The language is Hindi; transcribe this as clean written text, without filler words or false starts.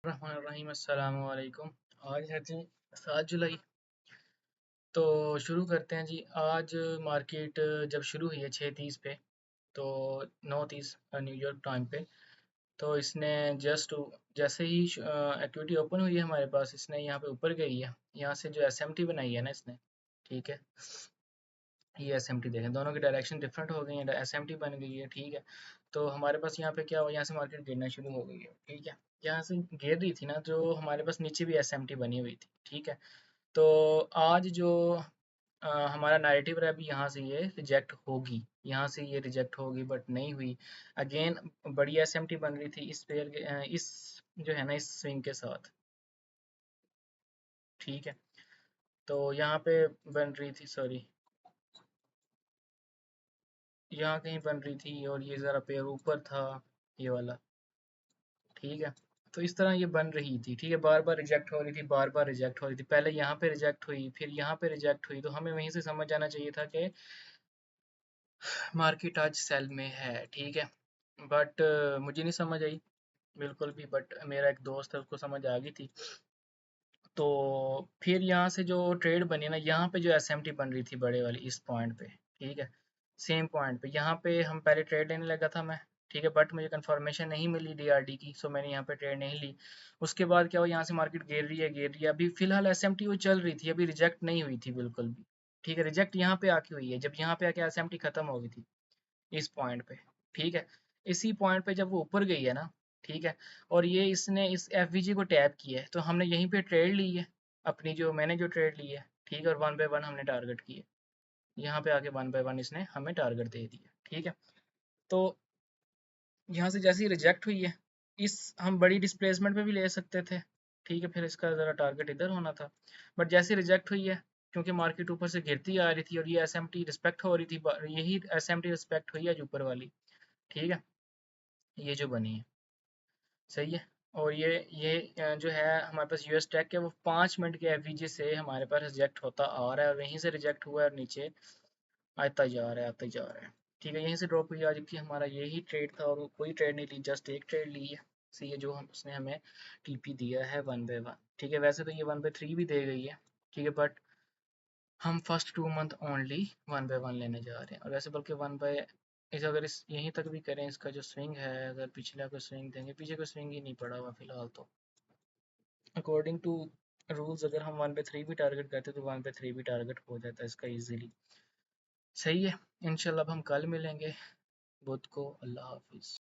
रहीम अस्सलाम वालेकुम। आज है जी 7 जुलाई। तो शुरू करते हैं जी। आज मार्केट जब शुरू हुई है 6:30 पे, तो 9:30 न्यूयॉर्क टाइम पे। तो इसने जस्ट जैसे ही एक्टिविटी ओपन हुई है हमारे पास, इसने यहाँ पे ऊपर गई है। यहाँ से जो एसएमटी बनाई है ना इसने, ठीक है, ये एसएमटी देखें, दोनों की डायरेक्शन डिफरेंट हो गई है, एसएमटी बन गई है, ठीक है। तो हमारे पास यहाँ पे क्या हुआ, यहाँ से मार्केट गिरना शुरू हो गई है, ठीक है। यहाँ से गिर रही थी ना, जो हमारे पास नीचे भी एसएमटी बनी हुई थी, ठीक है। तो आज जो हमारा नैरेटिव रहा, अभी यहाँ से ये रिजेक्ट होगी, यहाँ से ये रिजेक्ट होगी, बट नहीं हुई। अगेन बड़ी एसएमटी बन रही थी इस पेयर के इस जो है ना, इस स्विंग के साथ, ठीक है। तो यहाँ पे बन रही थी, सॉरी, यहाँ कहीं बन रही थी, और ये ज़रा पेयर ऊपर था, ये वाला, ठीक है। तो इस तरह ये बन रही थी, ठीक है, बार बार रिजेक्ट हो रही थी, बार बार रिजेक्ट हो रही थी। पहले यहाँ पे रिजेक्ट हुई, फिर यहाँ पे रिजेक्ट हुई, तो हमें वहीं से समझ जाना चाहिए था कि मार्केट आज सेल में है, ठीक है। बट मुझे नहीं समझ आई बिल्कुल भी, बट मेरा एक दोस्त है, उसको समझ आ गई थी। तो फिर यहाँ से जो ट्रेड बनी ना, यहाँ पे जो एसएमटी बन रही थी बड़े वाली, इस पॉइंट पे, ठीक है, सेम पॉइंट पे, यहाँ पे हम पहले ट्रेड लेने लगा था मैं, ठीक है, बट मुझे कंफर्मेशन नहीं मिली डीआरडी की, सो मैंने यहाँ पे ट्रेड नहीं ली। उसके बाद क्या हुआ, यहाँ से मार्केट गिर रही है, अभी फिलहाल एसएमटी वो चल रही थी, अभी रिजेक्ट नहीं हुई थी बिल्कुल भी, ठीक है। रिजेक्ट यहाँ पे आके हुई है, जब यहाँ पे आके एसएमटी खत्म हो गई थी इस पॉइंट पे, ठीक है। इसी पॉइंट पे जब वो ऊपर गई है ना, ठीक है, और ये इसने इस एफवीजी को टैप किया है, तो हमने यहीं पे ट्रेड ली है, अपनी जो मैंने जो ट्रेड ली है, ठीक है, और वन बाय वन हमने टारगेट किए। यहाँ पे आके वन बाय वन इसने हमें टारगेट दे दिया, ठीक है। तो यहाँ से जैसे ही रिजेक्ट हुई है, इस हम बड़ी डिस्प्लेसमेंट पे भी ले सकते थे, ठीक है, फिर इसका ज़रा टारगेट इधर होना था। बट जैसे रिजेक्ट हुई है, क्योंकि मार्केट ऊपर से गिरती आ रही थी और ये एसएमटी रिस्पेक्ट हो रही थी, यही एसएमटी रिस्पेक्ट हुई है ऊपर वाली, ठीक है, ये जो बनी है, सही है। और ये जो है हमारे पास यूएस टेक है, वो 5 मिनट के एफवीजी से हमारे पास रिजेक्ट होता आ रहा है, और वहीं से रिजेक्ट हुआ है और नीचे आता जा रहा है, आता जा रहा है, ठीक है। यहीं से ड्रॉप हुई आज की, हमारा यही ट्रेड था, और कोई ट्रेड नहीं ली, जस्ट एक ट्रेड ली है, सही है, जो हम उसने हमें टीपी दिया है वन बाय वन, ठीक है। वैसे तो ये 1/3 भी दे गई है, ठीक है, बट हम first 2 month only one by one लेने जा रहे हैं। और वैसे बल्कि वन बाय इस अगर इस यहीं तक भी करें, इसका जो स्विंग है, अगर पिछला को स्विंग देंगे, पीछे को स्विंग ही नहीं पड़ा हुआ फिलहाल, तो अकॉर्डिंग टू रूल्स अगर हम 1/3 भी टारगेट करते तो 1/3 भी टारगेट हो जाता है इसका इजीली, सही है। इंशाल्लाह अब हम कल मिलेंगे, बुध को। अल्लाह हाफिज़।